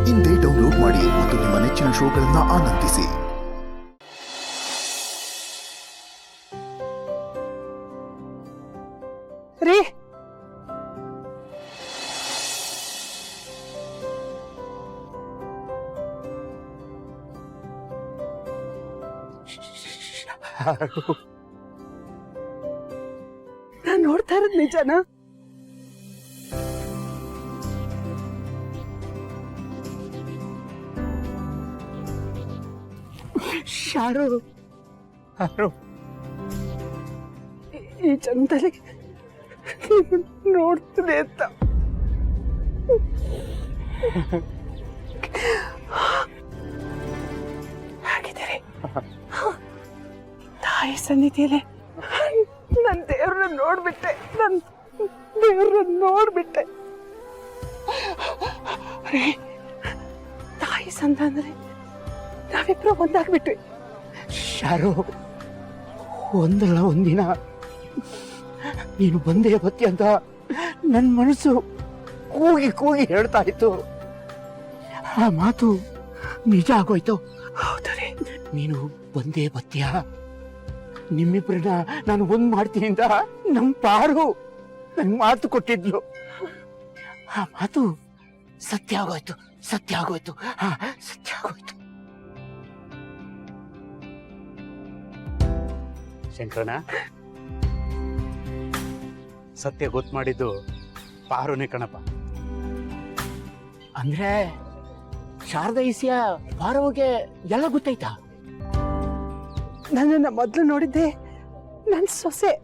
ಇಂದೇ ಡೌನ್ಲೋಡ್ ಮಾಡಿ ಮತ್ತು ನಿಮ್ಮ ನೆಚ್ಚಿನ ಶೋಗಳನ್ನು ಆನಂದಿಸಿ. ರೀ ನಾನು ನೋಡ್ತಾ ಇರೋದು ನಿಜನಾ? ಶಾರು ಈ ಜನ್ಮದಲ್ಲಿ ನೋಡ್ತೀನಿ ಅಂತ ಹಾಗಿದ್ದಾರೆ ತಾಯಿ ಸನ್ನಿಧಿಯಲ್ಲಿ ನನ್ನ ದೇವ್ರನ್ನ ನೋಡ್ಬಿಟ್ಟೆ ಅರೇ ತಾಯಿ ಸಂತಾನದಲ್ಲಿ ನಾವಿಬ್ರು ಒಂದಾಗ್ಬಿಟ್ವಿ. ಶಾರು, ಒಂದಲ್ಲ ಒಂದಿನ ನೀನು ಬಂದೇ ಬತ್ತಿ ಅಂತ ನನ್ನ ಮನಸ್ಸು ಕೂಗಿ ಹೇಳ್ತಾ ಇತ್ತು. ಆ ಮಾತು ನಿಜ ಆಗೋಯ್ತು. ಹೌದ್ರಿ, ನೀನು ಬಂದೇ ಬತ್ತೀಯ, ನಿಮ್ಮಿಬ್ರನ್ನ ನಾನು ಒಂದ್ ಮಾಡ್ತೀನಿ ಅಂತ ನಮ್ಮ ಪಾರು ನನ್ ಮಾತು ಕೊಟ್ಟಿದ್ಲು. ಆ ಮಾತು ಸತ್ಯ ಆಗೋಯ್ತು. ಶಂಕರಣ್ಣ, ಸತ್ಯ ಗೊತ್ತು ಮಾಡಿದ್ದು ಪಾರುನೇ ಕಣಪ್ಪ. ಅಂದ್ರೆ ಶಾರದಾ ಈಸಿಯ ಪಾರುವಿಗೆ ಎಲ್ಲ ಗೊತ್ತಾಯ್ತಾ? ನನ್ನನ್ನು ಮೊದಲು ನೋಡಿದ್ದೆ ನನ್ನ ಸೊಸೆ.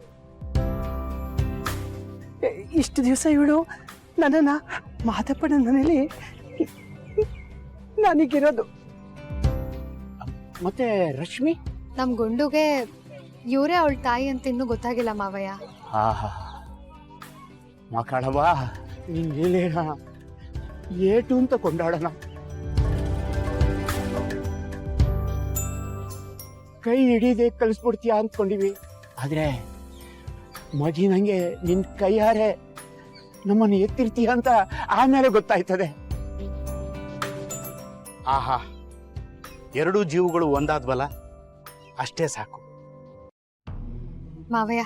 ಇಷ್ಟು ದಿವಸ ಇವಳು ನನ್ನನ್ನ ಮಾದಪ್ಪನ ಮನೇಲಿ ನನಗಿರೋದು. ಮತ್ತೆ ರಶ್ಮಿ? ನಮ್ ಗುಂಡುಗೆ ಇವರೇ ಅವಳ ತಾಯಿ ಅಂತ ಇನ್ನೂ ಗೊತ್ತಾಗಿಲ್ಲ ಮಾವಯ್ಯ. ಮಕ್ಕಳವ, ನೀನೇನ ಏಟು ಅಂತ ಕೊಂಡಾಡೋಣ. ಕೈ ಹಿಡಿದೇ ಕಲಿಸ್ಬಿಡ್ತೀಯ ಅಂದ್ಕೊಂಡಿವಿ. ಆದ್ರೆ ಮಜಿ ನಂಗೆ ನಿನ್ ಕೈಯಾರೆ ನಮ್ಮನ್ನು ಎತ್ತಿರ್ತೀಯ ಅಂತ ಆಮೇಲೆ ಗೊತ್ತಾಯ್ತದೆ. ಆಹಾ, ಎರಡೂ ಜೀವಗಳು ಒಂದಾದ್ವಲ್ಲ, ಅಷ್ಟೇ ಸಾಕು. ಮಾವಯ್ಯ,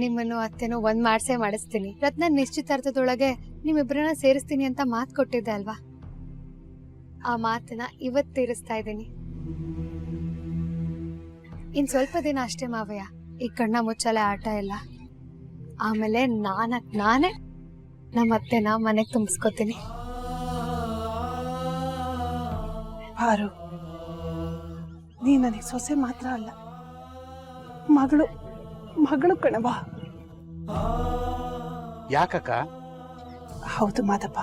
ನಿಮ್ಮನ್ನು ಅತ್ತೆನೂ ಒಂದ್ ಮಾಡಿಸ್ತೀನಿ. ರತ್ನ ನಿಶ್ಚಿತಾರ್ಥದೊಳಗೆ ನಿಮ್ಮಿಬ್ಬರನ್ನ ಸೇರಿಸ್ತೀನಿ ಅಂತ ಮಾತು ಕೊಟ್ಟಿದ್ದೆ ಅಲ್ವಾ? ಆ ಮಾತನ್ನ ಇವತ್ತು ತೀರಿಸ್ತಾ ಇದ್ದೀನಿ. ಇನ್ ಸ್ವಲ್ಪ ದಿನ ಅಷ್ಟೇ ಮಾವಯ್ಯ, ಈ ಕಣ್ಣ ಮುಚ್ಚಲೆ ಆಟ ಇಲ್ಲ. ಆಮೇಲೆ ನಾನೇ ನಮ್ಮ ಅತ್ತೆನ ಮನೆಗೆ ತುಂಬಿಸ್ಕೊತೀನಿ. ಪಾರು, ನೀ ನನಗೆ ಸೊಸೆ ಮಾತ್ರ ಅಲ್ಲ, ಮಗಳು ಕಣವ. ಯಾಕಕ್ಕ? ಹೌದು ಮಾದಪ್ಪ,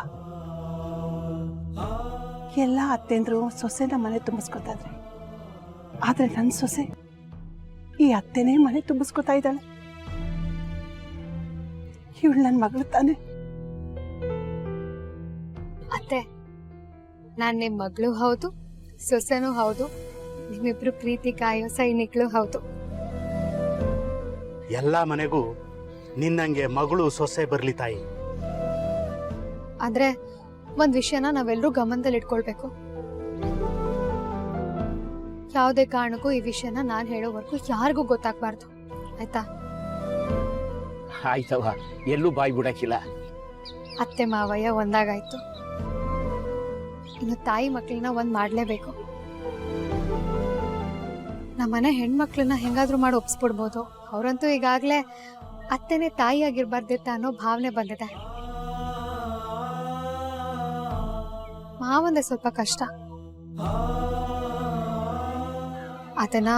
ಎಲ್ಲ ಅತ್ತೆಂದ್ರು ಸೊಸೆನ ಮನೆ ತುಂಬಿಸ್ಕೊತಾದ್ರೆ, ಆದ್ರೆ ನನ್ನ ಸೊಸೆ ಈ ಅತ್ತೆನೇ ಮನೆ ತುಂಬಿಸ್ಕೊತಾ ಇದ್ದಾಳೆ. ಇವಳು ನನ್ನ ಮಗಳು ತಾನೆ. ಅತ್ತೆ, ನಾನ್ ನಿಮ್ ಮಗಳು ಹೌದು, ಸೊಸೆನೂ ಹೌದು, ನಿಮ್ಮಿಬ್ರು ಪ್ರೀತಿ ಕಾಯೋ ಸೈನಿಕಳು ಹೌದು. ಎಲ್ಲ ಮನೆಗೂ ನಿನ್ನಂಗೆ ಮಗಳು ಸೊಸೆ ಬರ್ಲಿ ತಾಯಿ. ಆದ್ರೆ ಒಂದ್ ವಿಷಯನ ನಾವೆಲ್ಲರೂ ಗಮನದಲ್ಲಿ ಇಟ್ಕೊಳ್ಬೇಕು. ಯಾವುದೇ ಕಾರಣಕ್ಕೂ ಈ ವಿಷಯನ ನಾನ್ ಹೇಳೋವರೆಗೂ ಯಾರಿಗೂ ಗೊತ್ತಾಗ್ಬಾರ್ದು, ಆಯ್ತಾ? ಆಯ್ತವ, ಎಲ್ಲೂ ಬಾಯಿ ಬಿಡಕ್ಕಿಲ್ಲ. ಅತ್ತೆ ಮಾವಯ್ಯ ಒಂದಾಗಾಯ್ತು, ಇನ್ನು ತಾಯಿ ಮಕ್ಕಳನ್ನ ಒಂದ್ ಮಾಡ್ಲೇಬೇಕು. ನಮ್ಮನೆ ಹೆಣ್ಮಕ್ಳನ್ನ ಹೆಂಗಾದ್ರೂ ಮಾಡಿ ಒಪ್ಸ್ಬಿಡ್ಬೋದು. ಅವ್ರಂತೂ ಈಗಾಗ್ಲೇ ಅತ್ತೆನೇ ತಾಯಿ ಆಗಿರ್ಬಾರ್ದಿತ್ತ ಅನ್ನೋ ಭಾವನೆ ಬಂದಿದೆ. ಮಾವಂದೆ ಸ್ವಲ್ಪ ಕಷ್ಟ, ಅದನ್ನ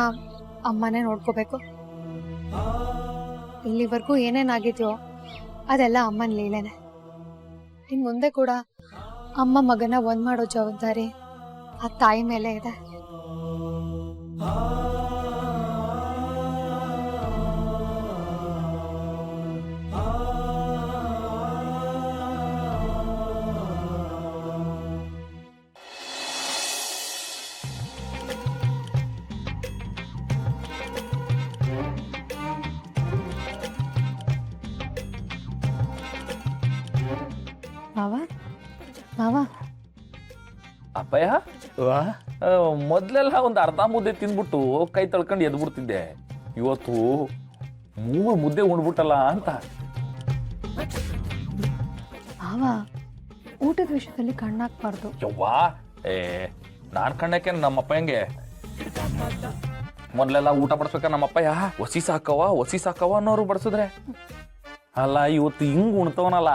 ಅಮ್ಮನೇ ನೋಡ್ಕೋಬೇಕು. ಇಲ್ಲಿವರೆಗೂ ಏನೇನಾಗಿದ್ಯೋ ಅದೆಲ್ಲ ಅಮ್ಮನ ಲೀಲೆನೆ. ಇನ್ ಮುಂದೆ ಕೂಡ ಅಮ್ಮ ಮಗನ ಒಂದ್ ಮಾಡೋ ಜವಾಬ್ದಾರಿ ಆ ತಾಯಿ ಮೇಲೆ ಇದೆ. ಮಾವ ಮಾವ ಅಪ್ಪಯ್ಯ ಮೊದ್ಲೆಲ್ಲ ಒಂದು ಅರ್ಧ ಮುದ್ದೆ ತಿಂದ್ಬಿಟ್ಟು ಕೈ ತಳ್ಕೊಂಡು ಎದ್ಬಿಡ್ತಿದ್ದೆ. ಇವತ್ತು 3 ಮುದ್ದೆ ಉಣ್ಬಿಟ್ಟಲ್ಲ ಅಂತ. ಮಾವ ಊಟದ ವಿಷಯದಲ್ಲಿ ಕಣ್ಣಾಕ್ಬಾರ್ದು. ಯವ್ವಾ ನಾನ್ ಕಣ್ಣಕ್ಕೆ ನಮ್ಮಪ್ಪಯ್ಯಂಗೆ ಮೊದ್ಲೆಲ್ಲ ಊಟ ಬಡಿಸ್ಬೇಕ ನಮ್ಮಪ್ಪಯ್ಯ ಒಸಿ ಸಾಕವ ಅನ್ನೋರು ಬಡಿಸಿದ್ರೆ. ಅಲ್ಲ ಇವತ್ತು ಹಿಂಗ್ ಉಣ್ತವನಲ್ಲ,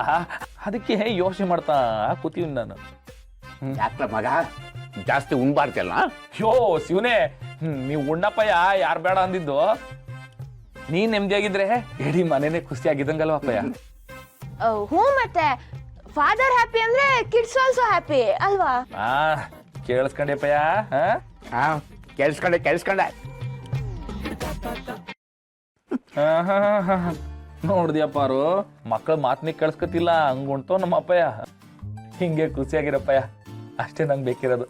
ಅದಕ್ಕೆ ಯೋಚನೆ ಮಾಡ್ತಾ ಕೂತೀವಿ ನಾನು. ಯಾಕ್ಲ ಮಗ ಜಾಸ್ತಿ ಉಣ್ಬಾರ್ದಲ್ಲ? ಯೋ ಶಿವನೇ, ನೀವು ಉಣ್ಣಪ್ಪಯ್ಯ ಯಾರು ಬೇಡ ಅಂದಿದ್ದು. ನೀನ್ ನೆಮ್ಮದಿಯಾಗಿದ್ರೆ ಇಡೀ ಮನೇನೆ ಖುಷಿ ಆಗಿದ್ದಂಗಲ್ವ ಅಪ್ಪಯ್ಯ? ಹ್ಞೂ, ಮತ್ತೆ ಫಾದರ್ ಹ್ಯಾಪಿ ಅಂದ್ರೆ ಕಿಡ್ಸ್ ಆಲ್ಸೋ ಹ್ಯಾಪಿ ಅಲ್ವಾ? ಕೇಳಿಸ್ಕೊಂಡೆಪ್ಪಯ್ಯ? ಕೇಳಿಸ್ಕೊಂಡೆ ನೋಡ್ದಿಯಪ್ಪಾರು, ಮಕ್ಕಳ ಮಾತನ್ನೇ ಕೇಳಿಸ್ಕೊತಿಲ್ಲ, ಹಂಗ್ ಉಣ್ತೋ ನಮ್ಮ ಅಪ್ಪಯ್ಯ. ಹಿಂಗೆ ಖುಷಿಯಾಗಿರಪ್ಪಯ್ಯ, ಅಷ್ಟೇ ನಂಗೆ ಬೇಕಿರೋದು.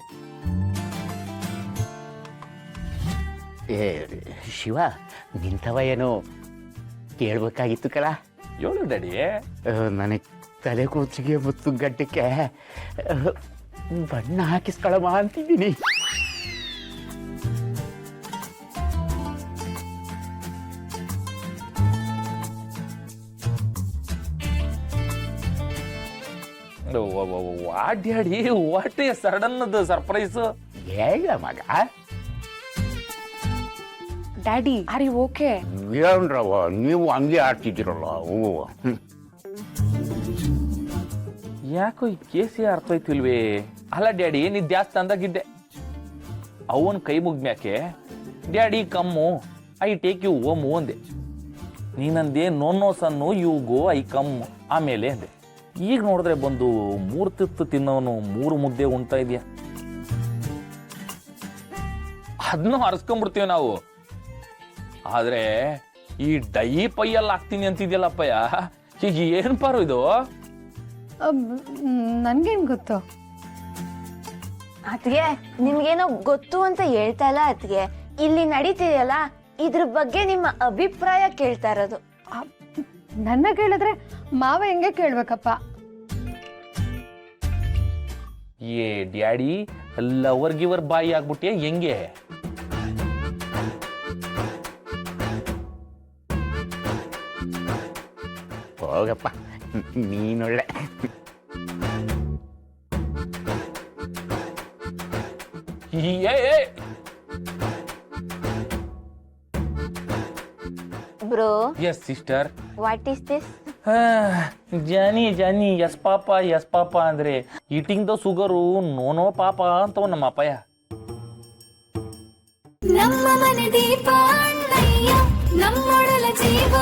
ಏ ಶಿವ, ನಿಂತವ ಏನೋ ಕೇಳ್ಬೇಕಾಗಿತ್ತು ಕಲ. ಹೇಳು ಡ್ಯಾಡಿ. ನನಗೆ ತಲೆ ಕೂಚಿಗೆ ಮತ್ತು ಗಡ್ಡಕ್ಕೆ ಬಣ್ಣ ಹಾಕಿಸ್ಕೊಳಮ್ಮ ಅಂತಿದ್ದೀನಿ. What daddy, what sudden surprise? ಹೇಳ ಮಗ. Daddy are you okay? ಏನ್ರವ ನೀವು ಹಂಗೆ ಆಡ್ತಿದ್ದೀರಲ್ಲ. ಯಾಕೋ ಈ ಕೇಸಿ ಅರ್ಥ ಆಯ್ತಿಲ್ವೇ? ಅಲ್ಲ ಡ್ಯಾಡಿ, ನೀ ಜಾಸ್ತಿ ಅಂದಾಗಿದ್ದೆ. ಅವನ್ ಕೈ ಮುಗ್ಮ್ಯಾಕೆ daddy come I take you home ಅಂದೆ. ನೀನಂದೆ no son you go I come ಆಮೇಲೆ ಅಂದೆ. ಈಗ ನೋಡಿದ್ರೆ ಬಂದು 3 ತುತ್ತು ತಿನ್ನೋನು 3 ಮುದ್ದೆ ಉಣ್ತಾ ಇದೆಯಾ? ಅದನ್ನು ಹರಿಸ್ಕೊಂಡ್ಬಿಡ್ತೀವಿ ನಾವು. ಆದ್ರೆ ಈ ಡೈ ಪೈಯಲ್ಲಿ ಹಾಕ್ತೀನಿ ಅಂತಿದ್ಯಲ್ಲಪ್ಪಯ್ಯ, ಈಗ ಏನ್ ಪಾರು ಇದು? ನನ್ಗೇನ್ ಗೊತ್ತು? ಅತ್ಗೆ ನಿಮ್ಗೇನೋ ಗೊತ್ತು ಅಂತ ಹೇಳ್ತಾ ಇಲ್ಲ ಅತ್ಗೆ. ಇಲ್ಲಿ ನಡೀತಿದೆಯಲ್ಲ ಇದ್ರ ಬಗ್ಗೆ ನಿಮ್ಮ ಅಭಿಪ್ರಾಯ ಕೇಳ್ತಾ ಇರೋದು. ನನ್ನ ಕೇಳಿದ್ರೆ ಮಾವ ಹೆಂಗೆ ಕೇಳ್ಬೇಕಪ್ಪ? ಏ ಡ್ಯಾಡಿ, ಲವರ್ ಗಿವರ್ ಬಾಯಿ ಆಗ್ಬಿಟ್ಟೆ ಹೆಂಗೆ? ಹೋಗಪ್ಪ, ನೀನೊಳ್ಳೆ. Bro, yes sister. What is this? Johnny yes ಪಾಪ ಅಂದ್ರೆ ಈಟಿಂಗ್ ದ ಸುಗರು ನೋನೋ ಪಾಪ ಅಂತವ ನಮ್ಮ ಅಪ್ಪಯ್ಯ. ನಮ್ಮ ಮನೆ ದೀಪ ಅಣ್ಣಯ್ಯ, ನಮ್ಮೊಡಲ ಜೀವ